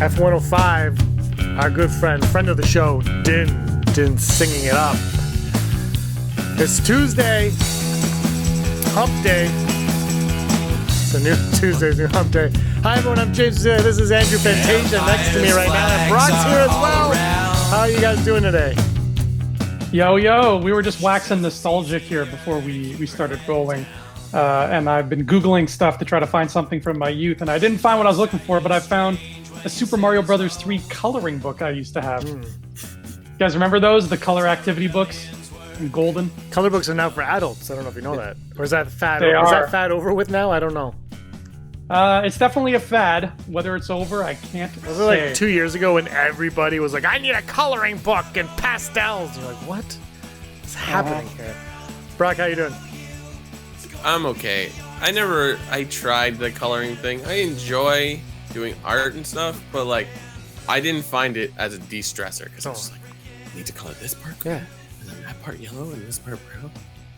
F-105, our good friend of the show, Din singing it up. It's Tuesday, hump day. It's a new Tuesday, new hump day. Hi everyone, I'm James. This is Andrew Fantasia next to me right now. And Brock's here as well. How are you guys doing today? Yo, we were just waxing nostalgic here before we started rolling. And I've been Googling stuff to try to find something from my youth, and I didn't find what I was looking for, but I found a Super Mario Brothers 3 coloring book I used to have. You guys remember those? The color activity books in golden? Color books are now for adults. I don't know if you know that. Or is that fad? Is that fad over with now? I don't know. It's definitely a fad. Whether it's over, I can't say. Was it like 2 years ago when everybody was like, I need a coloring book and pastels? You're like, what? What's happening here? Brock, how you doing? I'm okay. I tried the coloring thing. I enjoy doing art and stuff, but like, I didn't find it as a de-stressor because I was just like, I need to color this part green, and then that part yellow, and this part brown.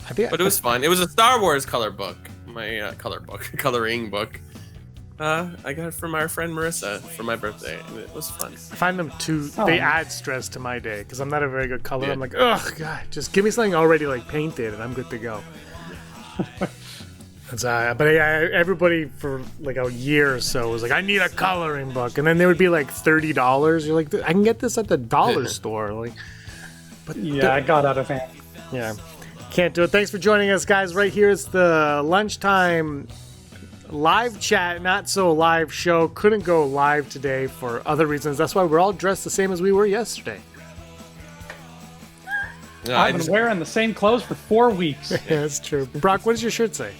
But it was fun. It was a Star Wars color book. My coloring book. I got it from our friend Marissa for my birthday, and it was fun. I find them they add stress to my day because I'm not a very good color. Yeah. I'm like, ugh, God, just give me something already like painted, and I'm good to go. Everybody for like a year or so was like, I need a coloring book, and then they would be like $30. You're like, I can get this at the dollar store. Like, but I got out of hand. Yeah, can't do it. Thanks for joining us, guys. Right here is the lunchtime live chat, not so live show. Couldn't go live today for other reasons. That's why we're all dressed the same as we were yesterday. No, I've been wearing the same clothes for 4 weeks. Yeah, that's true. Brock, what does your shirt say?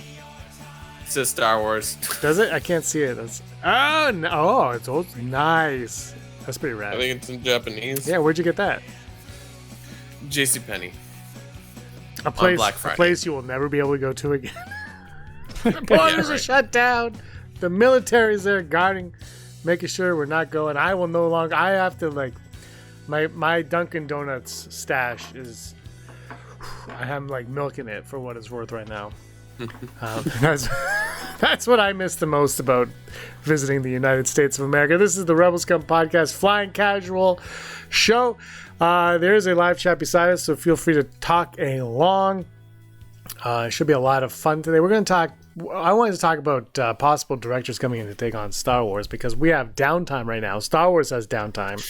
It says Star Wars. Does it? I can't see it. It's old. Nice. That's pretty rad. I think it's in Japanese. Yeah, where'd you get that? JCPenney. A place you will never be able to go to again. The borders are shut down. The military's there guarding, making sure we're not going. I have to like, my Dunkin' Donuts stash is, I am like milking it for what it's worth right now. That's what I miss the most about visiting the United States of America. This is the Rebel Scum podcast, flying casual show. There is a live chat beside us, so feel free to talk along. It should be a lot of fun today. I wanted to talk about possible directors coming in to take on Star Wars because we have downtime right now. Star Wars has downtime.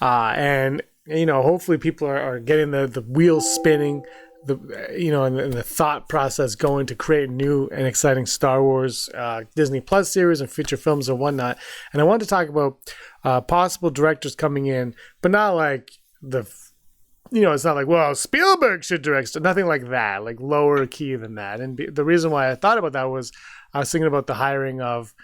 And, hopefully people are getting the wheels spinning, and the thought process going to create new and exciting Star Wars Disney Plus series and feature films and whatnot. And I wanted to talk about possible directors coming in, but not like it's not like, well, Spielberg should direct, nothing like that, like lower key than that. And the reason why I thought about that was I was thinking about the hiring of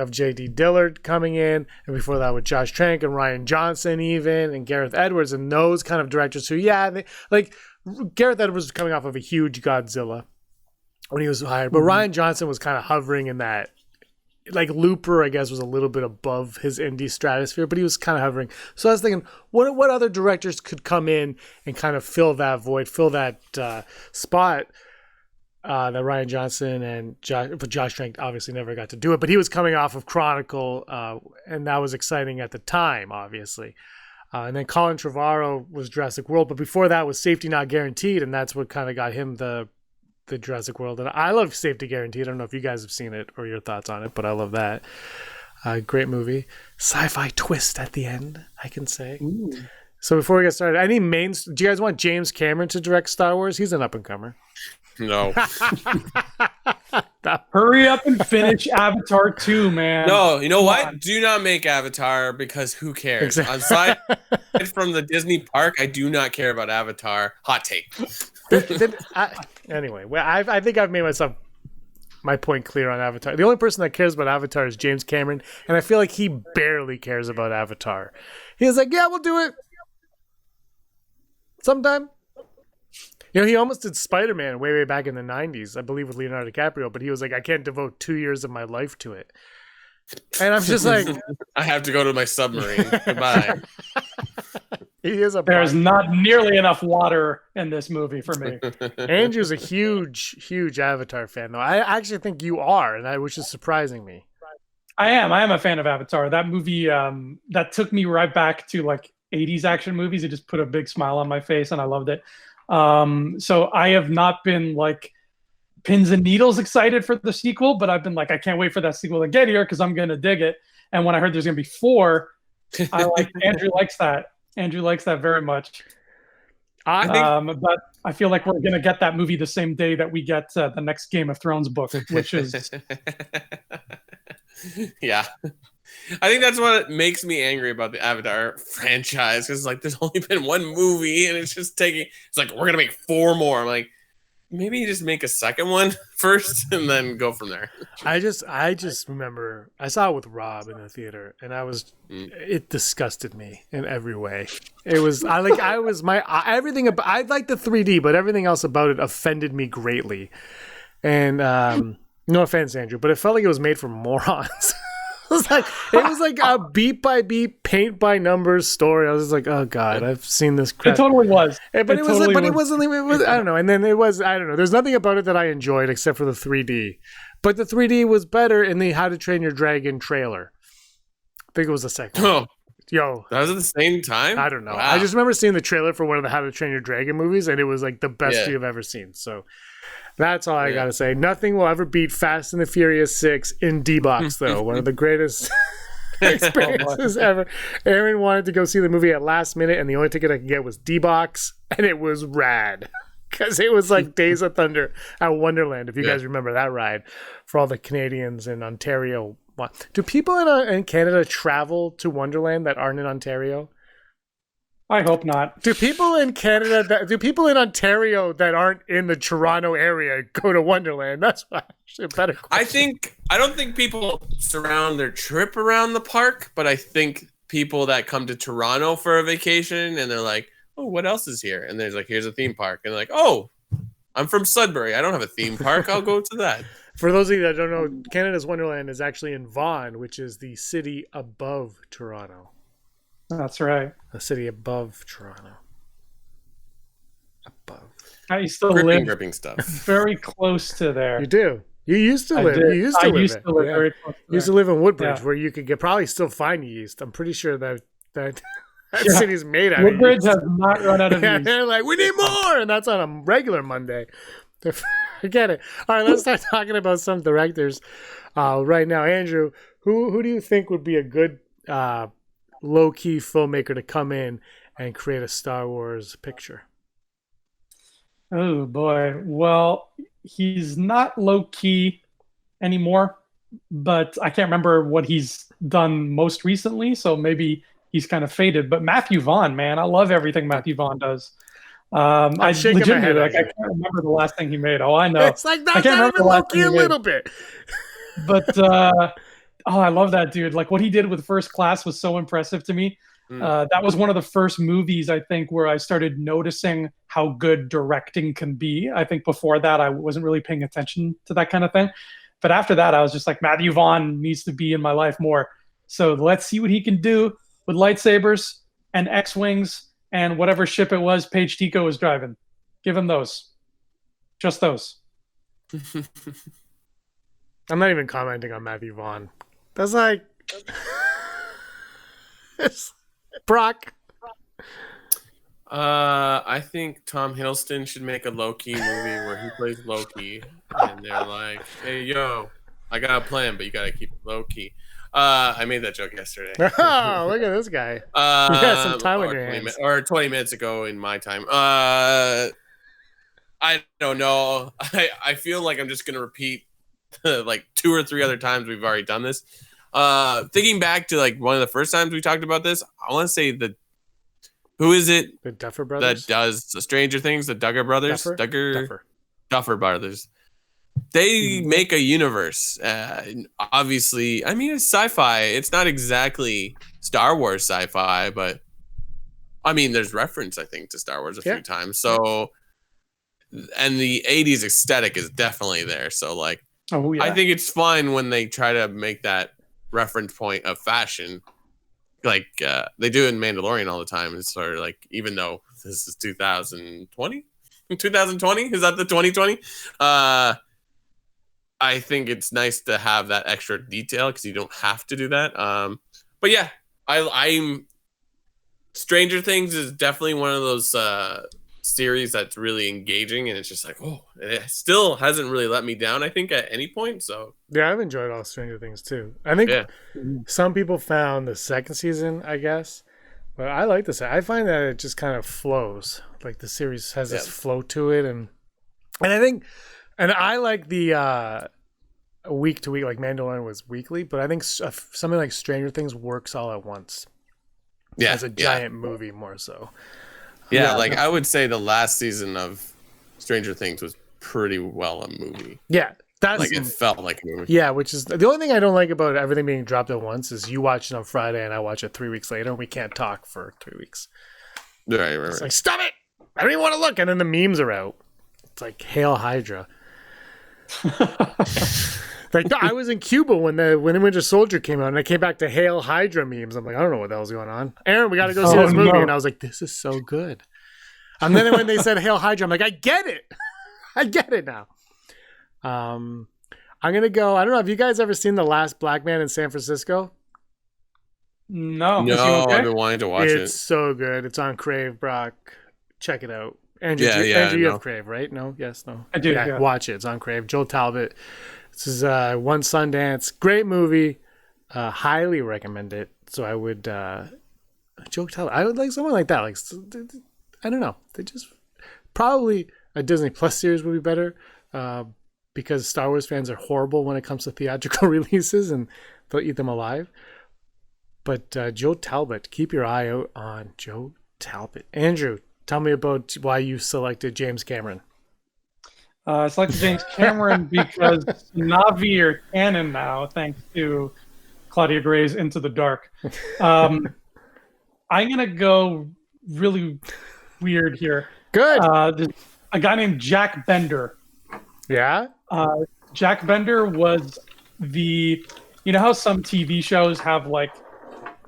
J.D. Dillard coming in, and before that with Josh Trank and Ryan Johnston even, and Gareth Edwards, and those kind of directors who, Gareth Edwards was coming off of a huge Godzilla when he was hired, but Ryan Johnston was kind of hovering in that, like Looper, I guess, was a little bit above his indie stratosphere, but he was kind of hovering. So I was thinking, what other directors could come in and kind of fill that void, fill that spot that Ryan Johnston and Josh Trank obviously never got to do it, but he was coming off of Chronicle, and that was exciting at the time, obviously. And then Colin Trevorrow was Jurassic World, but before that was Safety Not Guaranteed, and that's what kind of got him the Jurassic World. And I love Safety Guaranteed. I don't know if you guys have seen it or your thoughts on it, but I love that. Great movie. Sci-fi twist at the end, I can say. Ooh. So before we get started, do you guys want James Cameron to direct Star Wars? He's an up-and-comer. No. Hurry up and finish Avatar 2, man. No, you know what? Do not make Avatar because who cares? Exactly. Aside from the Disney park, I do not care about Avatar. Hot take. Anyway, I think I've made my point clear on Avatar. The only person that cares about Avatar is James Cameron, and I feel like he barely cares about Avatar. He was like, yeah, we'll do it sometime. He almost did Spider-Man way back in the 90s, I believe, with Leonardo DiCaprio, but he was like, I can't devote 2 years of my life to it. And I'm just like, I have to go to my submarine. Goodbye. There's not nearly enough water in this movie for me. Andrew's a huge Avatar fan, though. I actually think you are, which is surprising me. I am a fan of Avatar. That movie that took me right back to like 80s action movies. It just put a big smile on my face and I loved it. So I have not been like pins and needles excited for the sequel, but I've been like, I can't wait for that sequel to get here because I'm gonna dig it. And when I heard there's gonna be 4, I like Andrew likes that. Andrew likes that very much. But I feel like we're gonna get that movie the same day that we get the next Game of Thrones book, which is yeah. I think that's what makes me angry about the Avatar franchise, because like there's only been one movie and it's just taking. It's like we're gonna make 4 more. I'm like, maybe you just make a second one first and then go from there. I just remember I saw it with Rob in the theater, and it disgusted me in every way. It was I liked the 3D, but everything else about it offended me greatly. And no offense, Andrew, but it felt like it was made for morons. It was like a beat by beat, paint by numbers story. I was just like, oh god, I've seen this crap. It totally was. But it wasn't. I don't know. And then it was. I don't know. There's nothing about it that I enjoyed except for the 3D. But the 3D was better in the How to Train Your Dragon trailer. I think it was the second. Oh, yo, that was at the same time. I don't know. Wow. I just remember seeing the trailer for one of the How to Train Your Dragon movies, and it was like the best you've ever seen. So. That's all I gotta say. Nothing will ever beat Fast and the Furious 6 in D-Box, though. One of the greatest experiences ever. Aaron wanted to go see the movie at last minute, and the only ticket I could get was D-Box, and it was rad. Because it was like Days of Thunder at Wonderland, if you guys remember that ride, for all the Canadians in Ontario. Do people in Canada travel to Wonderland that aren't in Ontario? I hope not. Do people in Ontario that aren't in the Toronto area go to Wonderland? That's actually a better question. I don't think people surround their trip around the park, but I think people that come to Toronto for a vacation and they're like, oh, what else is here? And there's like, here's a theme park. And they're like, oh, I'm from Sudbury. I don't have a theme park. I'll go to that. For those of you that don't know, Canada's Wonderland is actually in Vaughan, which is the city above Toronto. That's right. A city above Toronto. Above. I used to live gripping stuff. Very close to there. You do. You used to live. You used to live very close to You used to live in Woodbridge, where you could probably still find yeast. I'm pretty sure that city's made out of yeast. Woodbridge has not run out of yeast. They're like, we need more, and that's on a regular Monday. Forget it. All right, let's start talking about some directors right now. Andrew, who do you think would be a good low-key filmmaker to come in and create a Star Wars picture? Oh boy. Well, he's not low-key anymore, but I can't remember what he's done most recently, so maybe he's kind of faded. But Matthew Vaughn, man, I love everything Matthew Vaughn does. I legitimately, I can't remember the last thing he made. Oh, I know. It's like not even low-key a little bit. But I love that dude. Like what he did with First Class was so impressive to me. That was one of the first movies, I think, where I started noticing how good directing can be. I think before that, I wasn't really paying attention to that kind of thing. But after that, I was just like, Matthew Vaughn needs to be in my life more. So let's see what he can do with lightsabers and X-Wings and whatever ship it was Paige Tico was driving. Give him those. Just those. I'm not even commenting on Matthew Vaughn. That's like... Brock. I think Tom Hiddleston should make a Loki movie where he plays Loki, and they're like, "Hey, yo, I got a plan, but you gotta keep it low-key." I made that joke yesterday. Oh, look at this guy! You got some time on your hands. 20 minutes ago in my time. I don't know. I feel like I'm just gonna repeat like 2 or 3 other times we've already done this. Thinking back to like one of the first times we talked about this, I want to say who is it? The Duffer Brothers that does the Stranger Things, the Duggar Brothers, Duffer Brothers. They make a universe. Obviously, I mean, it's sci-fi. It's not exactly Star Wars sci-fi, but I mean, there's reference, I think, to Star Wars a few times. So, and the 80s aesthetic is definitely there. So like, I think it's fun when they try to make that reference point of fashion, like they do in Mandalorian all the time. It's sort of like, even though this is 2020, is that the 2020? I think it's nice to have that extra detail because you don't have to do that. But yeah, I'm Stranger Things is definitely one of those series that's really engaging, and it's just like, oh, it still hasn't really let me down, I think, at any point. So yeah, I've enjoyed all Stranger Things too. I think some people found the second season, I guess, but I like this. I find that it just kind of flows. Like the series has this flow to it, and I think, and I like the week to week, like Mandalorian was weekly, but I think something like Stranger Things works all at once. Yeah, as a giant movie more so. Yeah, like I would say the last season of Stranger Things was pretty well a movie. Yeah, that's like it felt like a movie. Yeah, which is the only thing I don't like about everything being dropped at once is you watch it on Friday and I watch it 3 weeks later and we can't talk for 3 weeks. Right. It's like, stop it! I don't even want to look. And then the memes are out. It's like Hail Hydra. Like, no, I was in Cuba when the Winter Soldier came out, and I came back to Hail Hydra memes. I'm like, I don't know what the hell's going on. Aaron, we got to go see this movie. And I was like, this is so good. And then when they said Hail Hydra, I'm like, I get it. I get it now. I'm going to go. I don't know. Have you guys ever seen The Last Black Man in San Francisco? No. I've been wanting to watch it. It's so good. It's on Crave, Brock. Check it out. Andrew, you have Crave, right? No? Yes, no? I do, yeah. Watch it. It's on Crave. Joel Talbot. This is One Sundance. Great movie. Highly recommend it. So I would Joel Talbot. I would like someone like that. Like, I don't know. They just probably a Disney Plus series would be better because Star Wars fans are horrible when it comes to theatrical releases and they'll eat them alive. But Joe Talbot, keep your eye out on Joe Talbot. Andrew, tell me about why you selected James Cameron. I selected James Cameron because Na'vi are canon now, thanks to Claudia Gray's Into the Dark. I'm going to go really weird here. Good. There's a guy named Jack Bender. Yeah? Jack Bender was you know how some TV shows have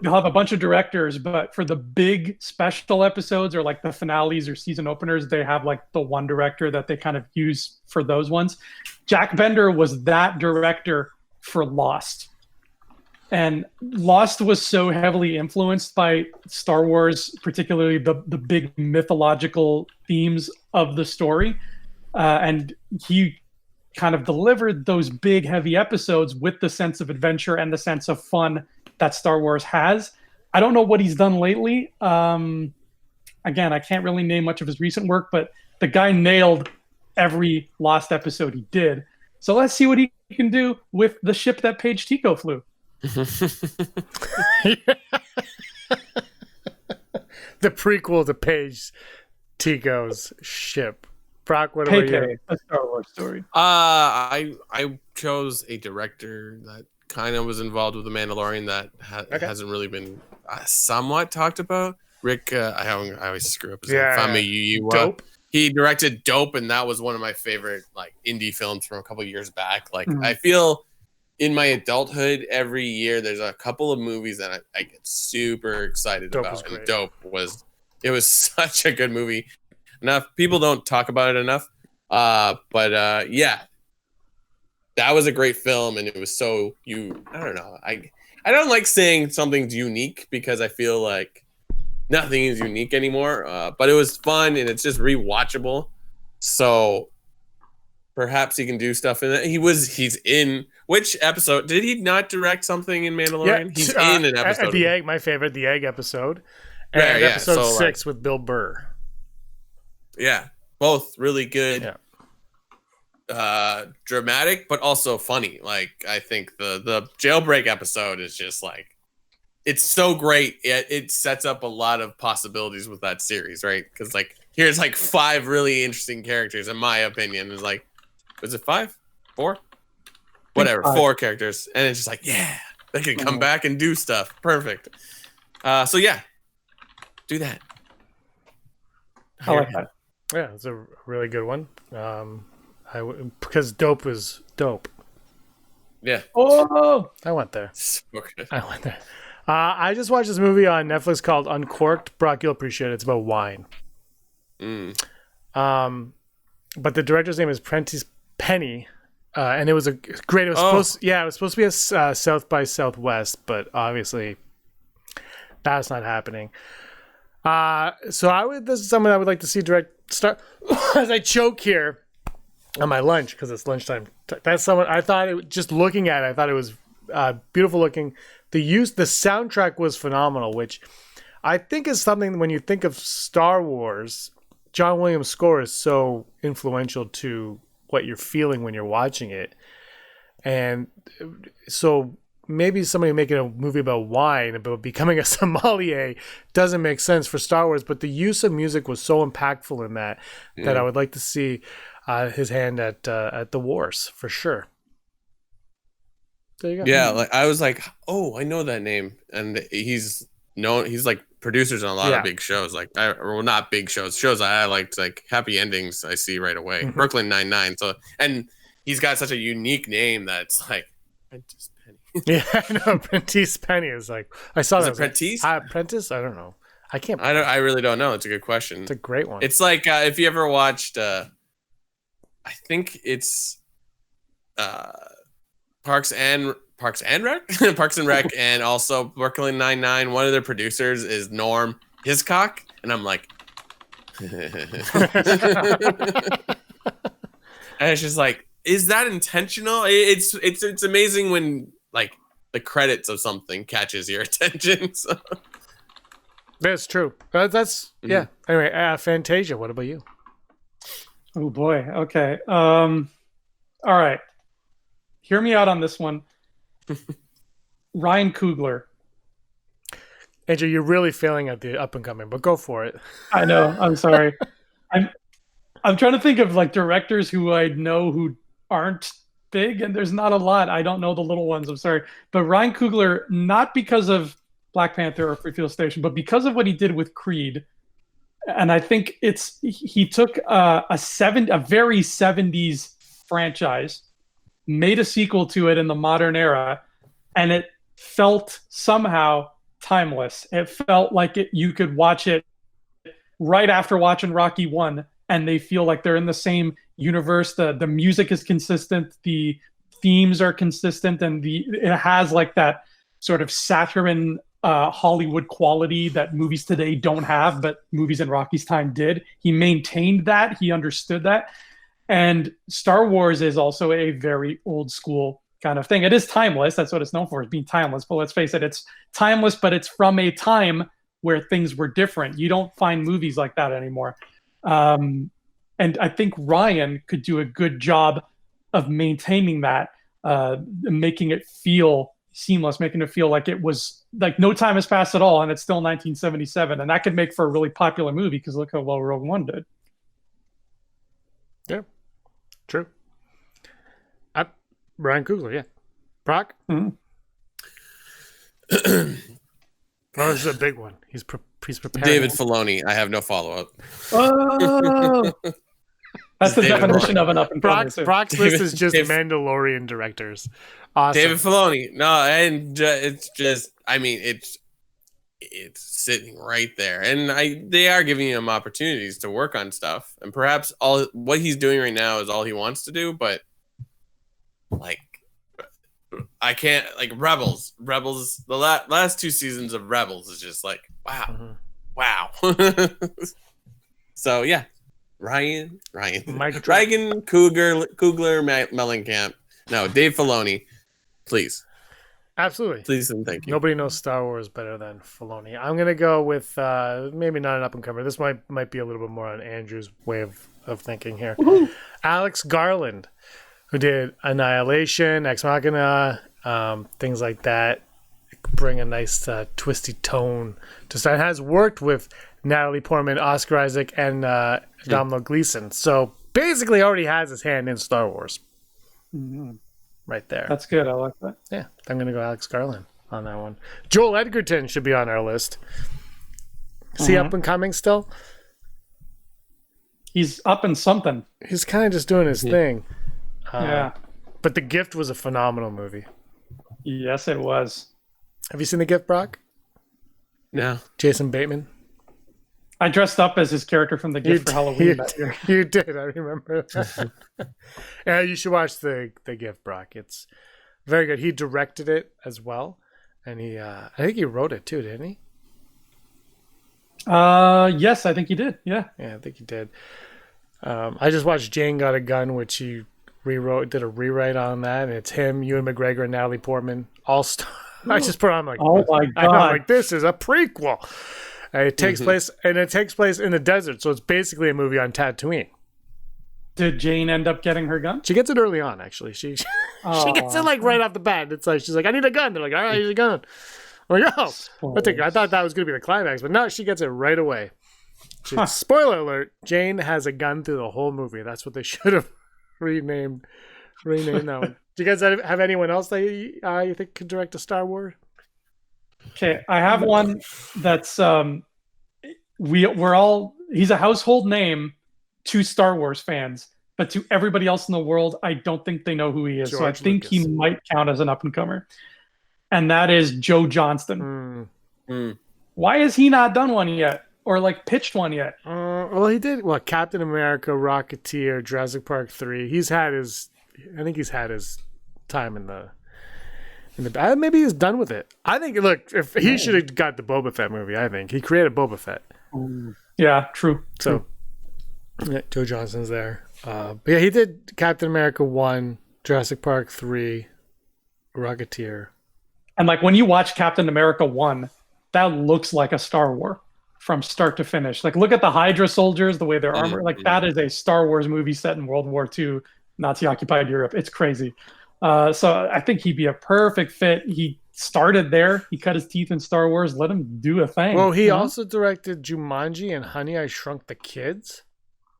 they'll have a bunch of directors, but for the big special episodes or like the finales or season openers, they have like the one director that they kind of use for those ones. Jack Bender was that director for Lost. And Lost was so heavily influenced by Star Wars, particularly the big mythological themes of the story. And he kind of delivered those big, heavy episodes with the sense of adventure and the sense of fun that Star Wars has. I don't know what he's done lately. Again, I can't really name much of his recent work, but the guy nailed every Lost episode he did. So let's see what he can do with the ship that Paige Tico flew. The prequel to Paige Tico's ship. Brock, what about you? A Star Wars story. I chose a director that kind of was involved with The Mandalorian that hasn't really been somewhat talked about. Rick, I always screw up his name. Famuyiwa. Dope. He directed Dope, and that was one of my favorite like indie films from a couple of years back. Like I feel in my adulthood, every year there's a couple of movies that I get super excited about. And Dope was such a good movie. Enough people don't talk about it enough. But yeah. That was a great film, and it was so I don't know. I don't like saying something's unique because I feel like nothing is unique anymore. But it was fun, and it's just rewatchable. So perhaps he can do stuff in it. He's in which episode? Did he not direct something in Mandalorian? Yeah, he's in an episode. The Egg, my favorite, the Egg episode, and episode 6 with Bill Burr. Yeah, both really good. Yeah. Dramatic but also funny. Like I think the jailbreak episode is just like it's so great. It sets up a lot of possibilities with that series, right? Because like here's like 5 really interesting characters in my opinion. It's like, was it 5? 4? Whatever, 4 characters, and it's just like they can come back and do stuff. Perfect. So yeah, do that. I like that. Yeah, it's a really good one. Because Dope was dope. Yeah. Oh, I went there. Okay. I went there. I just watched this movie on Netflix called Uncorked. Brock, you'll appreciate it. It's about wine. But the director's name is Prentice Penny, and it was a great. It was it was supposed to be a South by Southwest, but obviously that's not happening. So this is something I would like to see direct start as I choke here on my lunch because it's lunchtime. That's someone I thought it just looking at it, I thought it was beautiful looking. The soundtrack was phenomenal, which I think is something when you think of Star Wars, John Williams' score is so influential to what you're feeling when you're watching it. And so maybe somebody making a movie about wine, about becoming a sommelier, doesn't make sense for Star Wars, but the use of music was so impactful in that I would like to see his hand at the wars for sure. There you go. Yeah, like I was like, oh, I know that name, and he's like producers on a lot of big shows, like not big shows I liked, like Happy Endings. I see right away, Brooklyn Nine-Nine. So, and he's got such a unique name that it's like Prentice Penny. Yeah, I know. Prentice Penny is like I saw that. Prentice? Prentice? I don't know. I really don't know. It's a good question. It's a great one. It's like if you ever watched, I think it's Parks and Rec, and also Brooklyn Nine-Nine. One of their producers is Norm Hiscock, and I'm like, and it's just like, is that intentional? It's amazing when like the credits of something catches your attention. So. That's true. Yeah. Anyway, Fantasia. What about you? Oh boy. Okay. All right. Hear me out on this one. Ryan Coogler. Andrew, you're really failing at the up and coming, but go for it. I know. I'm sorry. I'm trying to think of like directors who I know who aren't big, and there's not a lot. I don't know the little ones. I'm sorry, but Ryan Coogler, not because of Black Panther or Fruitvale Station, but because of what he did with Creed. And I think he took a very 70s franchise, made a sequel to it in the modern era, and it felt somehow timeless. It felt like you could watch it right after watching Rocky 1, and they feel like they're in the same universe. The music is consistent, the themes are consistent, and it has like that sort of saccharine Hollywood quality that movies today don't have, but movies in Rocky's time did. He maintained that. He understood that. And Star Wars is also a very old school kind of thing. It is timeless. That's what it's known for, is being timeless. But let's face it, it's timeless, but it's from a time where things were different. You don't find movies like that anymore. And I think Ryan could do a good job of maintaining that, making it feel seamless, making it feel like it was like no time has passed at all, and it's still 1977. And that could make for a really popular movie because look how well Rogue One did. Yeah, true. Ryan Coogler, yeah. Brock? Mm-hmm. Oh, this is a big one. He's prepared. David Filoni. I have no follow-up. Oh, that's the definition of an up and coming. Brock's list is just Mandalorian directors. Awesome. David Filoni. No, and it's just, I mean, it's sitting right there, and they are giving him opportunities to work on stuff, and perhaps all what he's doing right now is all he wants to do, but like I can't, like Rebels, the last two seasons of Rebels is just like wow. So yeah, Ryan, Coogler, Mellencamp. No, Dave Filoni, please. Absolutely. Please and thank you. Nobody knows Star Wars better than Filoni. I'm going to go with maybe not an up-and-comer. This might be a little bit more on Andrew's way of thinking here. Woo-hoo. Alex Garland, who did Annihilation, Ex Machina, things like that. Bring a nice twisty tone to start. Has worked with Natalie Portman, Oscar Isaac, and Domhnall Gleeson. So basically already has his hand in Star Wars. Mm-hmm. Right there. That's good. I like that. Yeah, I'm going to go Alex Garland on that one. Joel Edgerton should be on our list. Is he up and coming still? He's up in something. He's kind of just doing his thing. Yeah. But The Gift was a phenomenal movie. Yes, it was. Have you seen The Gift, Brock? No. Jason Bateman? I dressed up as his character from The Gift for Halloween that year. You did, I remember. Yeah, you should watch the Gift, Brock. It's very good. He directed it as well, and I think he wrote it too, didn't he? Yes, I think he did. Yeah, I think he did. I just watched Jane Got a Gun, which he did a rewrite on that, and it's him, Ewan McGregor, and Natalie Portman, all star. I just put on like, oh my god, I'm like, this is a prequel. It takes place in the desert, so it's basically a movie on Tatooine. Did Jane end up getting her gun? She gets it early on, actually. She gets it like right off the bat. It's like she's like, I need a gun. They're like, all right, here's a gun. I'm like, oh, I thought that was gonna be the climax, but no, she gets it right away. Spoiler alert: Jane has a gun through the whole movie. That's what they should have renamed that one. Do you guys have anyone else that you think could direct a Star Wars? Okay, I have one that's he's a household name to Star Wars fans, but to everybody else in the world, I don't think they know who he is. So I think he might count as an up and comer, and that is Joe Johnston. Why has he not done one yet, or like pitched one yet? Well, he did. Well, Captain America, Rocketeer, Jurassic Park 3. I think he's had his time in the maybe he's done with it. I think, look, if he should have got the Boba Fett movie. I think he created Boba Fett. Yeah, true. So yeah, Joe Johnston's there. But yeah, he did Captain America 1, Jurassic Park 3, Rocketeer. And like when you watch Captain America 1, that looks like a Star Wars from start to finish. Like look at the Hydra soldiers, the way their armor, like that is a Star Wars movie set in World War II, Nazi-occupied Europe. It's crazy. So I think he'd be a perfect fit. He started there. He cut his teeth in Star Wars. Let him do a thing. Well, he also directed Jumanji and Honey, I Shrunk the Kids.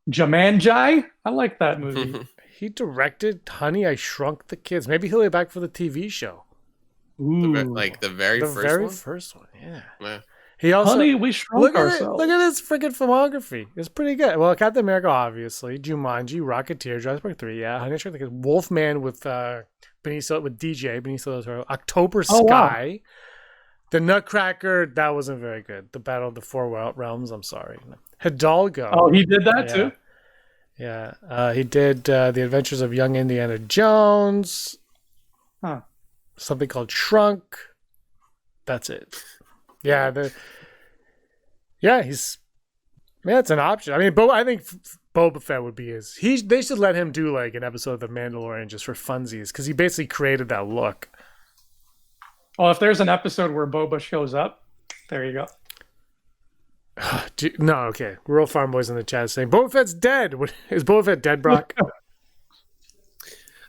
Jumanji? I like that movie. He directed Honey, I Shrunk the Kids. Maybe he'll be back for the TV show. Ooh. Like the very first one, yeah. He also, Honey, we shrunk ourselves. Look at his freaking filmography. It's pretty good. Well, Captain America, obviously. Jumanji, Rocketeer, Jurassic Park 3, yeah. Honey, I Shrunk the Kids. Wolfman with Benicio del Toro. October Sky. Wow. The Nutcracker, that wasn't very good. The Battle of the Four Realms, I'm sorry. Hidalgo. Oh, he did that too? Yeah. He did The Adventures of Young Indiana Jones. Something called Shrunk. That's it. Yeah, it's an option. I mean, I think Boba Fett would be they should let him do like an episode of The Mandalorian just for funsies, because he basically created that look. Well, if there's an episode where Boba shows up, there you go. No, okay. Rural Farm Boys in the chat saying Boba Fett's dead. Is Boba Fett dead, Brock?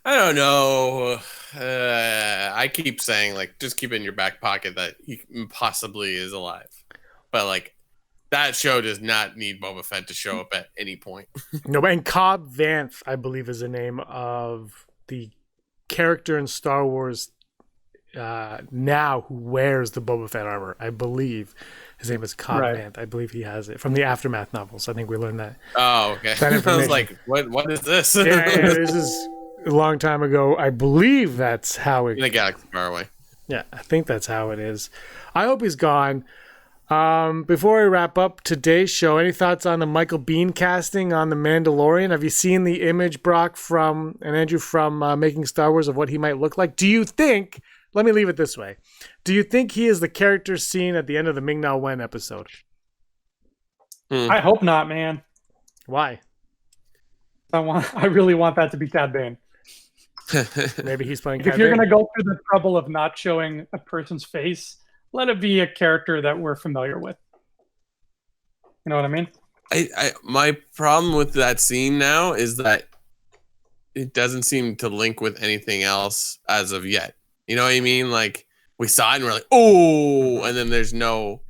I don't know. I keep saying, like, just keep it in your back pocket that he possibly is alive. But, like, that show does not need Boba Fett to show up at any point. No, and Cobb Vanth, I believe, is the name of the character in Star Wars now who wears the Boba Fett armor. I believe his name is Cobb Vanth. I believe he has it from the Aftermath novels. I think we learned that. Oh, okay. I was like, what is this? Yeah, this is a long time ago. I believe that's how it... In a galaxy far away. Yeah, I think that's how it is. I hope he's gone. Before we wrap up today's show, any thoughts on the Michael Biehn casting on The Mandalorian? Have you seen the image, Brock, and Andrew, from Making Star Wars of what he might look like? Do you think... Let me leave it this way. Do you think he is the character seen at the end of the Ming-Na Wen episode? I hope not, man. Why? I really want that to be CAD Bane. Maybe he's playing CAD Bane. If you're going to go through the trouble of not showing a person's face, let it be a character that we're familiar with. You know what I mean? My problem with that scene now is that it doesn't seem to link with anything else as of yet. You know what I mean? Like, we saw it and we're like, oh, and then there's no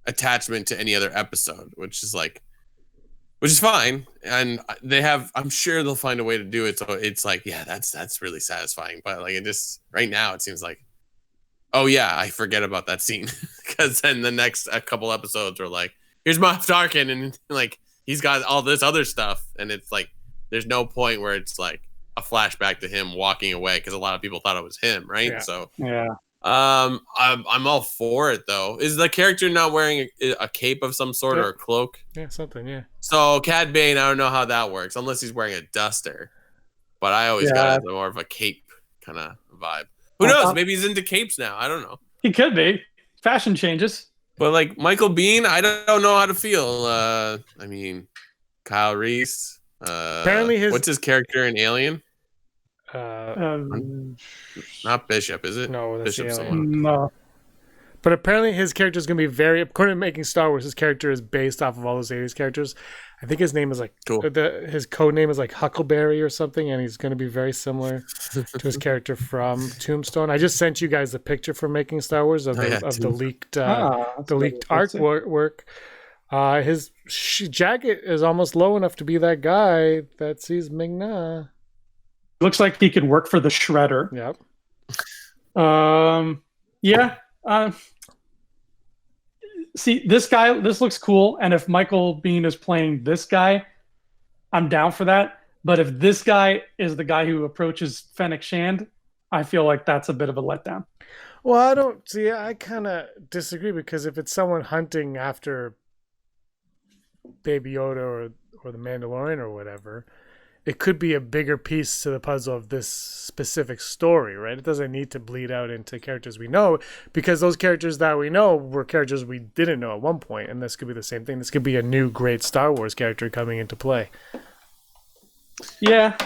attachment to any other episode, which is fine. And I'm sure they'll find a way to do it. So it's like, yeah, that's really satisfying. But like, it just, right now it seems like, oh yeah, I forget about that scene. Because then the next couple episodes are like, here's Moff Tarkin, and like, he's got all this other stuff. And it's like, there's no point where it's like a flashback to him walking away, because a lot of people thought it was him, right? Yeah. So yeah, I'm all for it though. Is the character not wearing a cape of some sort or a cloak? Yeah, something. Yeah. So CAD Bane, I don't know how that works unless he's wearing a duster. But I always got more of a cape kind of vibe. Who knows? Maybe he's into capes now. I don't know. He could be. Fashion changes. But like Michael Biehn, I don't know how to feel. I mean, Kyle Reese. Apparently, what's his character in Alien? Not Bishop, is it? No, that's Bishop's Alien. No. But apparently his character is going to be according to Making Star Wars, his character is based off of all those 80s characters. I think his name is like, his code name is like Huckleberry or something, and he's going to be very similar to his character from Tombstone. I just sent you guys the picture from Making Star Wars of the leaked artwork. His jacket is almost low enough to be that guy that sees Ming-Na. Looks like he could work for the Shredder. Yep. See, this guy, this looks cool. And if Michael Biehn is playing this guy, I'm down for that. But if this guy is the guy who approaches Fennec Shand, I feel like that's a bit of a letdown. Well, I kind of disagree, because if it's someone hunting after Baby Yoda or the Mandalorian or whatever, it could be a bigger piece to the puzzle of this specific story, right? It doesn't need to bleed out into characters we know, because those characters that we know were characters we didn't know at one point, and this could be the same thing. This could be a new great Star Wars character coming into play. Yeah.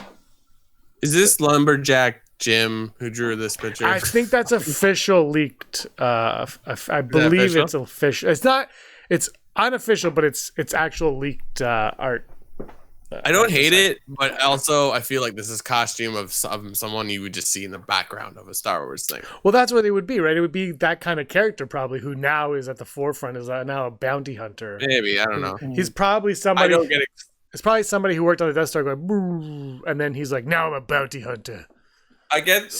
Is this Lumberjack Jim who drew this picture? I think that's official leaked. I believe it's official. It's not. It's unofficial, but it's actual leaked art. I don't hate it, but also I feel like this is costume of someone you would just see in the background of a Star Wars thing. Well, that's what it would be, right? It would be that kind of character probably, who now is at the forefront, is now a bounty hunter. Maybe, I don't know. He's probably somebody. I don't get it. It's probably somebody who worked on the Death Star going, "Boo," and then he's like, now I'm a bounty hunter. I get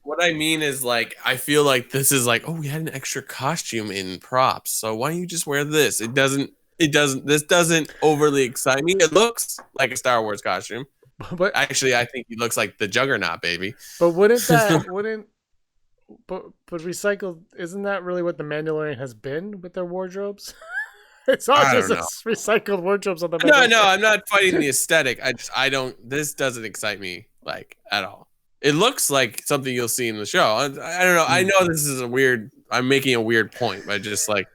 what I mean is, like, I feel like this is like, oh, we had an extra costume in props, so why don't you just wear this? This doesn't overly excite me. It looks like a Star Wars costume. But actually, I think he looks like the Juggernaut, baby. But but recycled, isn't that really what the Mandalorian has been with their wardrobes? It's all just recycled wardrobes on the Mandalorian. No, I'm not fighting the aesthetic. This doesn't excite me, like, at all. It looks like something you'll see in the show. I don't know. I know this is I'm making a weird point, but just like,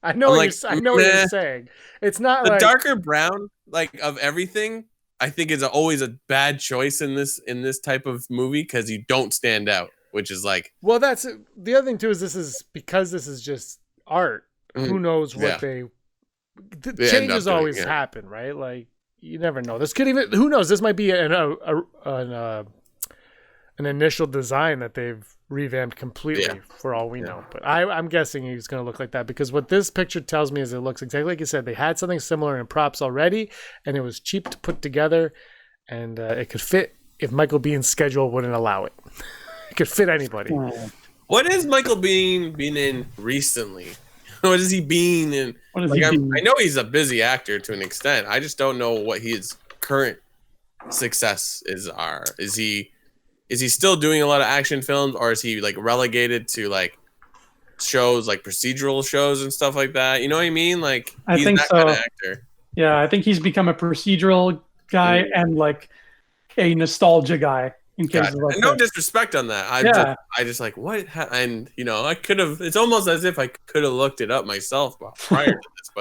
I know what you're saying. It's not the like darker brown, like, of everything. I think is always a bad choice in this type of movie, because you don't stand out, which is like. Well, that's the other thing too. Is this is just art. Mm-hmm. Who knows what changes always happen, right? Like, you never know. This could even, who knows? This might be an initial design that they've revamped completely, for all we know. But I'm guessing he's going to look like that, because what this picture tells me is it looks exactly like you said. They had something similar in props already, and it was cheap to put together, and it could fit if Michael Bihn's schedule wouldn't allow it. It could fit anybody. What has Michael Biehn been in recently? What has he been in? I know he's a busy actor to an extent. I just don't know what his current success are. Is he still doing a lot of action films, or is he like relegated to like shows, like procedural shows and stuff like that? You know what I mean? Like, I think so. Kind of actor. Yeah, I think he's become a procedural guy and like a nostalgia guy. In cases like no disrespect on that. I just like, what? And I could have. It's almost as if I could have looked it up myself prior to this,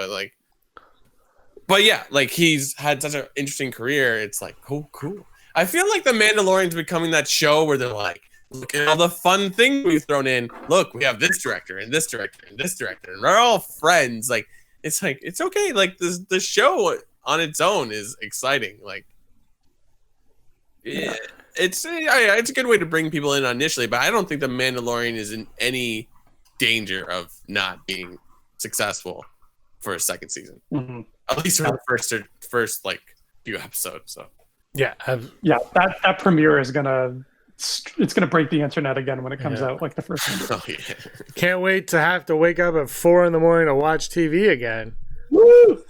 but yeah, like, he's had such an interesting career. It's like, oh, cool. I feel like The Mandalorian's becoming that show where they're like, look at all the fun things we've thrown in. Look, we have this director and this director and this director, and we're all friends. Like, it's okay. Like, the show on its own is exciting. Like, yeah. It's a good way to bring people in initially, but I don't think The Mandalorian is in any danger of not being successful for a second season. Mm-hmm. At least for the first like few episodes. So that premiere is gonna break the internet again when it comes out, like the first one. Oh, yeah. Can't wait to have to wake up at 4 a.m. to watch TV again. Woo!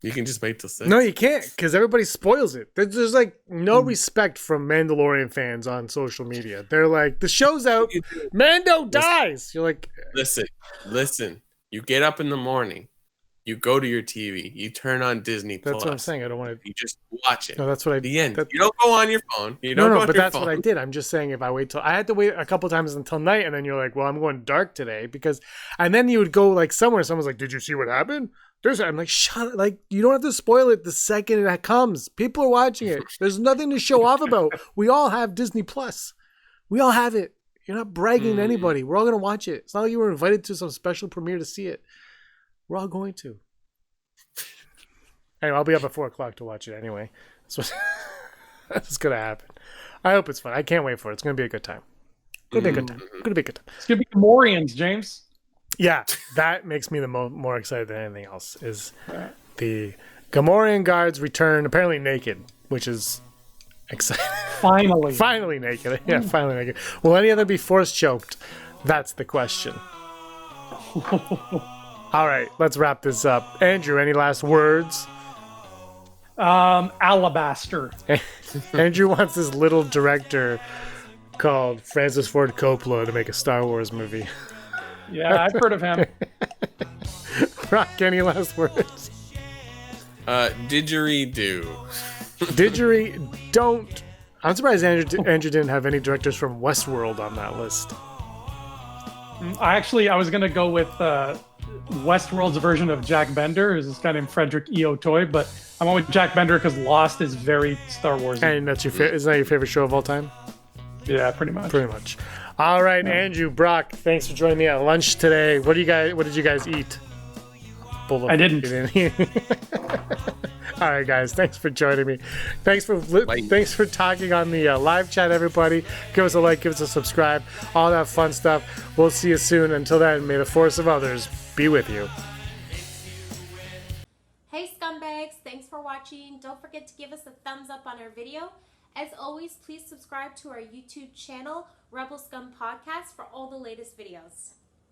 You can just wait till 6. No, you can't, because everybody spoils it. There's like no respect from Mandalorian fans on social media. They're like, the show's out, Mando dies. You're like, listen. You get up in the morning, you go to your TV, you turn on Disney Plus. That's what I'm saying. I don't want to. You just watch it. No, that's what I. The end. That, you don't go on your phone. But that's what I did. I'm just saying, if I wait till I had to wait a couple times until night, and then you're like, well, I'm going dark today and then you would go like somewhere. Someone's like, did you see what happened? I'm like, shut up. Like, you don't have to spoil it the second it comes. People are watching it. There's nothing to show off about. We all have Disney Plus. We all have it. You're not bragging to anybody. We're all going to watch it. It's not like you were invited to some special premiere to see it. We're all going to. Anyway, I'll be up at 4 o'clock to watch it anyway. That's going to happen. I hope it's fun. I can't wait for it. It's going to be a good time. It's going to be a good time. It's going to be a good time. It's going to be Gamorreans, James. Yeah, that makes me the more excited than anything else. Is the Gamorrean guards return apparently naked, which is exciting. Finally naked. Yeah, finally naked. Will any of them be force choked? That's the question. All right, let's wrap this up. Andrew, any last words? Alabaster. Andrew wants this little director called Francis Ford Coppola to make a Star Wars movie. Yeah, I've heard of him. Rock, any last words? Didgeridoo. Don't. I'm surprised Andrew didn't have any directors from Westworld on that list. I was going to go with Westworld's version of Jack Bender. There's this guy named Frederick E. O'Toole, but I went with Jack Bender because Lost is very Star Wars. And that's isn't that your favorite show of all time? Yeah, pretty much. All right, Andrew, Brock, thanks for joining me at lunch today. What did you guys eat? I didn't. All right, guys, thanks for joining me. Thanks for talking on the live chat, everybody. Give us a like, give us a subscribe, all that fun stuff. We'll see you soon. Until then, may the force of others be with you. Hey scumbags, thanks for watching. Don't forget to give us a thumbs up on our video. As always, please subscribe to our YouTube channel, Rebel Scum Podcast, for all the latest videos.